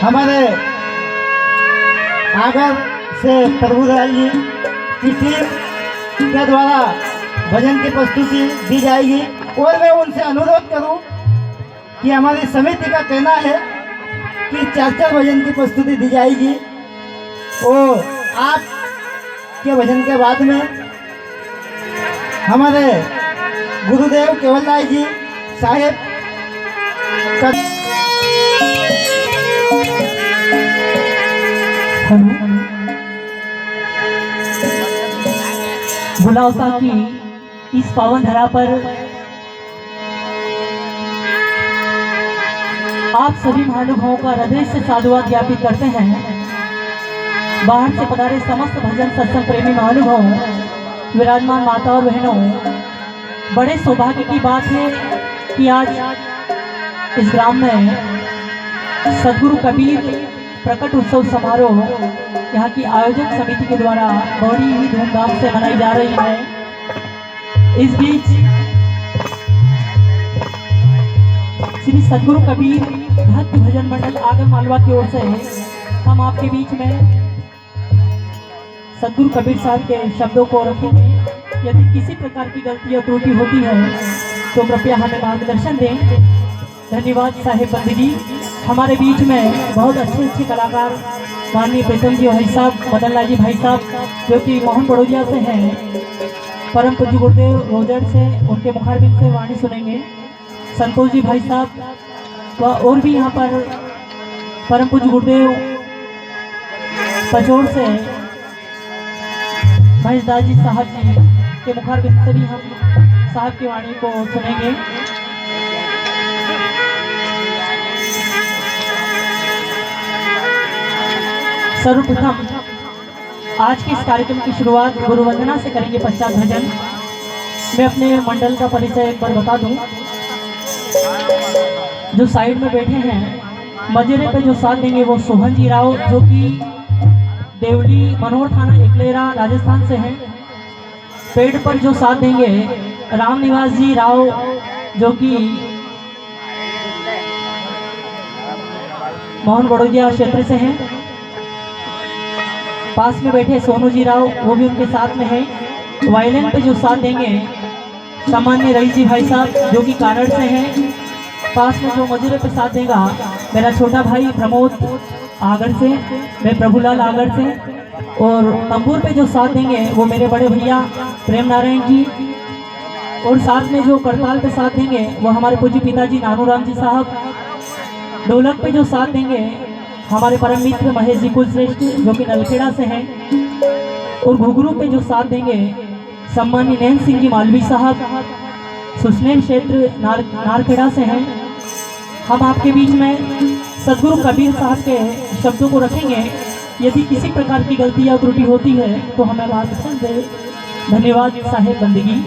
हमारे आगर से प्रभुदयाल जी की टीम के द्वारा भजन की प्रस्तुति दी जाएगी। और मैं उनसे अनुरोध करूं कि हमारी समिति का कहना है कि 4 भजन की प्रस्तुति दी जाएगी और आप के भजन के बाद में हमारे गुरुदेव केवल राय जी साहेब का भुलावता की इस पावन धरा पर आप सभी महानुभावों का हृदय से साधुवाद ज्ञापित करते हैं। बाहर से पधारे समस्त भजन सत्संग प्रेमी महानुभावों, विराजमान माता और बहनों, बड़े सौभाग्य की बात है कि आज इस ग्राम में सदगुरु कबीर प्रकट उत्सव समारोह यहाँ की आयोजक समिति के द्वारा बड़ी ही धूमधाम से मनाई जा रही है। इस बीच श्री सदगुरु कबीर भक्त भजन मंडल आगर मालवा की ओर से हम आपके बीच में सदगुरु कबीर साहब के शब्दों को रखेंगे। यदि किसी प्रकार की गलती या त्रुटि होती है तो कृपया हमें मार्गदर्शन दें। धन्यवाद साहेब बंदगी। हमारे बीच में बहुत अच्छे कलाकार माननीय प्रीतम जी भाई साहब, मदन लाल जी भाई साहब जो कि मोहन बड़ोदिया से हैं, परम पूज्य गुरुदेव रोजड़ से उनके मुखारबिंद से वाणी सुनेंगे। संतोष जी भाई साहब व और भी यहाँ पर परम पूज्य गुरुदेव पचोड़ से महेशदास जी साहब जी के मुखारबिंद से भी हम साहब की वाणी को सुनेंगे। सर्वप्रथम आज के इस कार्यक्रम की शुरुआत गुरु वंदना से करेंगे, पश्चात भजन। मैं अपने मंडल का परिचय एक बार बता दूं। जो साइड में बैठे हैं मजेरे पे जो साथ देंगे वो सोहन जी राव जो कि देवली मनोहर थाना एकलेरा राजस्थान से हैं। पेड़ पर जो साथ देंगे राम निवास जी राव जो कि मोहन बड़ोदिया क्षेत्र से हैं। पास में बैठे सोनू जी राव वो भी उनके साथ में हैं। वायलिन पे जो साथ देंगे सामान्य रईस जी भाई साहब जो कि कानड़ से हैं। पास में जो मजरे पे साथ देगा मेरा छोटा भाई प्रमोद आगर से, मैं प्रभुलाल आगर से। और तंबूर पे जो साथ देंगे वो मेरे बड़े भैया प्रेम नारायण जी। और साथ में जो करताल पे साथ देंगे वो हमारे पूज्य पिताजी नानूराम जी साहब। ढोलक पे जो साथ देंगे हमारे परम मित्र महेश जी कुलश्रेष्ठ जो कि नलखेड़ा से हैं। और घुघरू पे जो साथ देंगे सम्मानी नैन सिंह जी मालवी साहब सुसनेर क्षेत्र नारखेड़ा से हैं। हम आपके बीच में सदगुरु कबीर साहब के शब्दों को रखेंगे। यदि किसी प्रकार की गलती या त्रुटि होती है तो हमें मार्गदर्शन दे। धन्यवाद साहेब बंदगी।